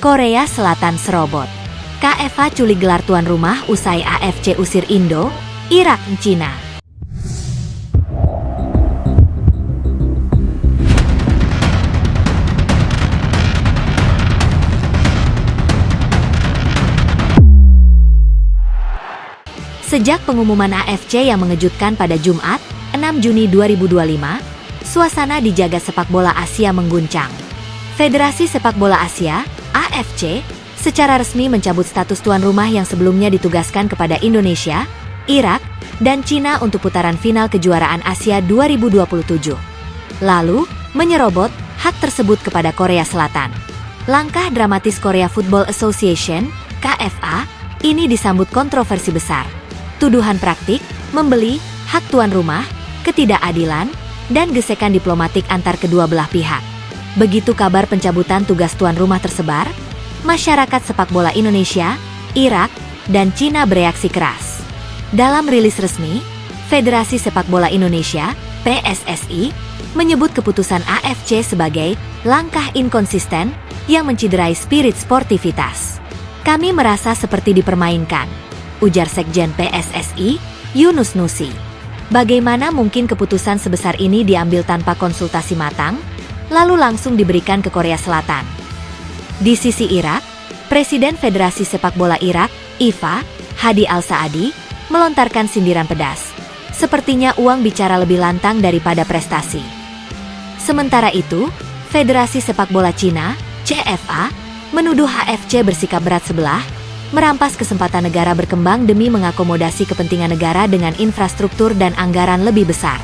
Korea Selatan serobot. KFA culik gelar tuan rumah usai AFC usir Indo, Irak, Cina. Sejak pengumuman AFC yang mengejutkan pada Jumat, 6 Juni 2025, suasana di jagat sepak bola Asia mengguncang. Federasi Sepak Bola Asia, AFC, secara resmi mencabut status tuan rumah yang sebelumnya ditugaskan kepada Indonesia, Irak, dan Cina untuk putaran final kejuaraan Asia 2027. Lalu, menyerobot hak tersebut kepada Korea Selatan. Langkah dramatis Korea Football Association, KFA, ini disambut kontroversi besar. Tuduhan praktik, membeli, hak tuan rumah, ketidakadilan, dan gesekan diplomatik antar kedua belah pihak. Begitu kabar pencabutan tugas tuan rumah tersebar, masyarakat sepak bola Indonesia, Irak, dan Cina bereaksi keras. Dalam rilis resmi, Federasi Sepak Bola Indonesia, PSSI, menyebut keputusan AFC sebagai langkah inkonsisten yang menciderai spirit sportivitas. "Kami merasa seperti dipermainkan," ujar Sekjen PSSI, Yunus Nusi. Bagaimana mungkin keputusan sebesar ini diambil tanpa konsultasi matang, lalu langsung diberikan ke Korea Selatan? Di sisi Irak, Presiden Federasi Sepak Bola Irak, IFA, Hadi Al-Saadi, melontarkan sindiran pedas. Sepertinya uang bicara lebih lantang daripada prestasi. Sementara itu, Federasi Sepak Bola Cina, CFA, menuduh AFC bersikap berat sebelah, merampas kesempatan negara berkembang demi mengakomodasi kepentingan negara dengan infrastruktur dan anggaran lebih besar.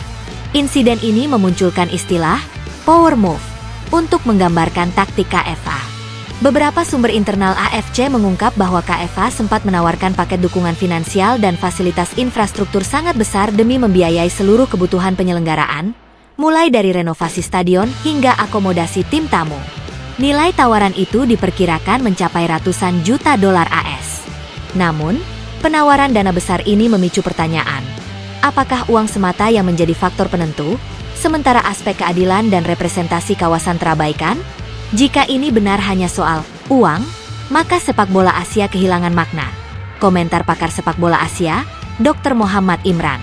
Insiden ini memunculkan istilah power move untuk menggambarkan taktik KFA. Beberapa sumber internal AFC mengungkap bahwa KFA sempat menawarkan paket dukungan finansial dan fasilitas infrastruktur sangat besar demi membiayai seluruh kebutuhan penyelenggaraan, mulai dari renovasi stadion hingga akomodasi tim tamu. Nilai tawaran itu diperkirakan mencapai ratusan juta dolar AS. Namun, penawaran dana besar ini memicu pertanyaan. Apakah uang semata yang menjadi faktor penentu, sementara aspek keadilan dan representasi kawasan terabaikan? Jika ini benar hanya soal uang, maka sepak bola Asia kehilangan makna. Komentar pakar sepak bola Asia, Dr. Muhammad Imran.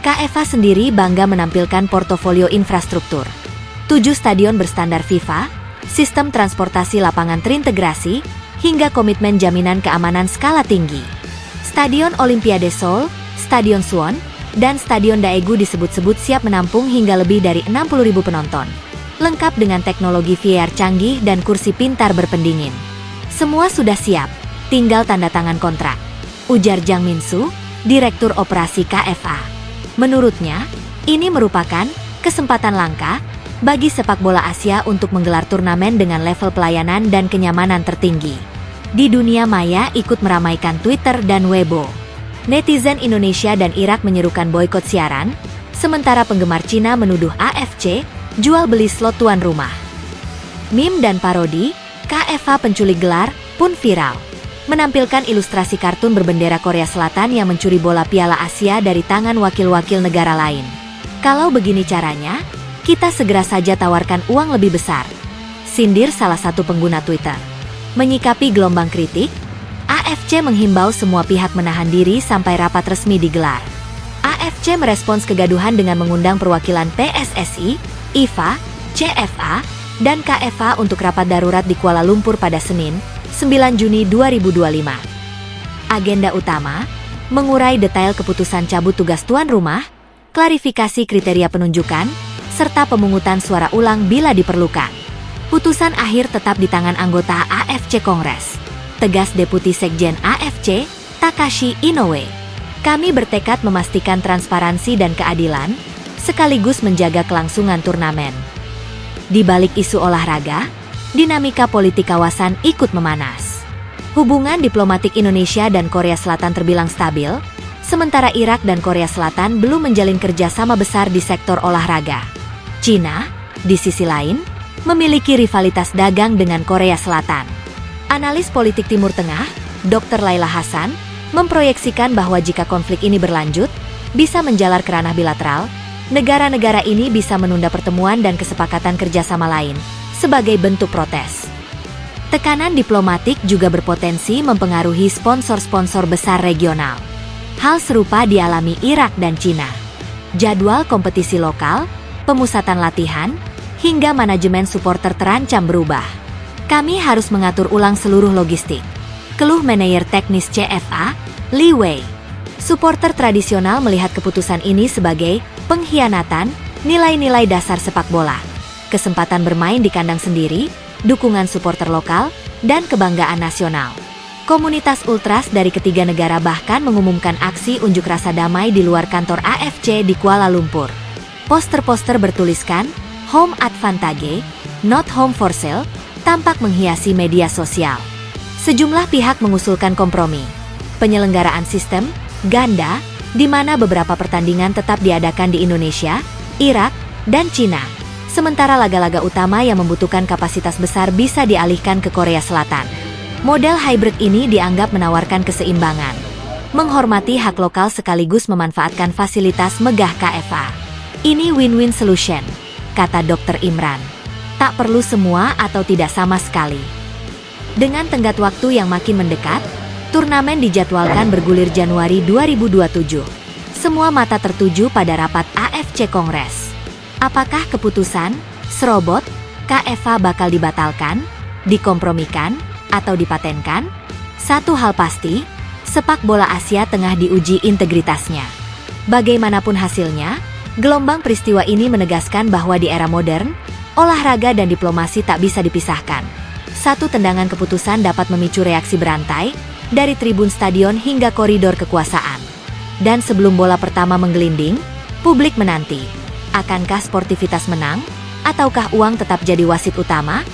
KFA sendiri bangga menampilkan portofolio infrastruktur. 7 stadion berstandar FIFA, sistem transportasi lapangan terintegrasi, hingga komitmen jaminan keamanan skala tinggi. Stadion Olimpiade Seoul, Stadion Suwon, dan Stadion Daegu disebut-sebut siap menampung hingga lebih dari 60.000 penonton. Lengkap dengan teknologi VR canggih dan kursi pintar berpendingin. Semua sudah siap, tinggal tanda tangan kontrak, ujar Jang Min-soo, Direktur Operasi KFA. Menurutnya, ini merupakan kesempatan langka bagi sepak bola Asia untuk menggelar turnamen dengan level pelayanan dan kenyamanan tertinggi. Di dunia maya ikut meramaikan Twitter dan Weibo. Netizen Indonesia dan Irak menyerukan boikot siaran, sementara penggemar Cina menuduh AFC jual beli slot tuan rumah. Meme dan parodi, KFA penculik gelar, pun viral. Menampilkan ilustrasi kartun berbendera Korea Selatan yang mencuri bola Piala Asia dari tangan wakil-wakil negara lain. "Kalau begini caranya, kita segera saja tawarkan uang lebih besar," sindir salah satu pengguna Twitter. Menyikapi gelombang kritik, AFC menghimbau semua pihak menahan diri sampai rapat resmi digelar. AFC merespons kegaduhan dengan mengundang perwakilan PSSI, IFA, CFA, dan KFA untuk rapat darurat di Kuala Lumpur pada Senin, 9 Juni 2025. Agenda utama, mengurai detail keputusan cabut tugas tuan rumah, klarifikasi kriteria penunjukan, serta pemungutan suara ulang bila diperlukan. Putusan akhir tetap di tangan anggota AFC Kongres, tegas Deputi Sekjen AFC, Takashi Inoue. "Kami bertekad memastikan transparansi dan keadilan, sekaligus menjaga kelangsungan turnamen." Di balik isu olahraga, dinamika politik kawasan ikut memanas. Hubungan diplomatik Indonesia dan Korea Selatan terbilang stabil, sementara Irak dan Korea Selatan belum menjalin kerjasama besar di sektor olahraga. Cina, di sisi lain, memiliki rivalitas dagang dengan Korea Selatan. Analis politik Timur Tengah, Dr. Laila Hasan, memproyeksikan bahwa jika konflik ini berlanjut, bisa menjalar ke ranah bilateral, negara-negara ini bisa menunda pertemuan dan kesepakatan kerjasama lain, sebagai bentuk protes. Tekanan diplomatik juga berpotensi mempengaruhi sponsor-sponsor besar regional. Hal serupa dialami Irak dan Cina. Jadwal kompetisi lokal, pemusatan latihan, hingga manajemen supporter terancam berubah. Kami harus mengatur ulang seluruh logistik. Keluh manajer teknis CFA, Li Wei. Supporter tradisional melihat keputusan ini sebagai pengkhianatan nilai-nilai dasar sepak bola, kesempatan bermain di kandang sendiri, dukungan supporter lokal, dan kebanggaan nasional. Komunitas ultras dari ketiga negara bahkan mengumumkan aksi unjuk rasa damai di luar kantor AFC di Kuala Lumpur. Poster-poster bertuliskan, Home Advantage, Not Home for Sale, tampak menghiasi media sosial. Sejumlah pihak mengusulkan kompromi. Penyelenggaraan sistem ganda, di mana beberapa pertandingan tetap diadakan di Indonesia, Irak, dan Cina. Sementara laga-laga utama yang membutuhkan kapasitas besar bisa dialihkan ke Korea Selatan. Model hybrid ini dianggap menawarkan keseimbangan, menghormati hak lokal sekaligus memanfaatkan fasilitas megah KFA. Ini win-win solution, kata Dr. Imran. Tak perlu semua atau tidak sama sekali. Dengan tenggat waktu yang makin mendekat, turnamen dijadwalkan bergulir Januari 2027. Semua mata tertuju pada rapat AFC Kongres. Apakah keputusan, serobot, KFA bakal dibatalkan, dikompromikan, atau dipatenkan? Satu hal pasti, sepak bola Asia tengah diuji integritasnya. Bagaimanapun hasilnya, gelombang peristiwa ini menegaskan bahwa di era modern, olahraga dan diplomasi tak bisa dipisahkan. Satu tendangan keputusan dapat memicu reaksi berantai, dari tribun stadion hingga koridor kekuasaan. Dan sebelum bola pertama menggelinding, publik menanti. Akankah sportivitas menang? Ataukah uang tetap jadi wasit utama?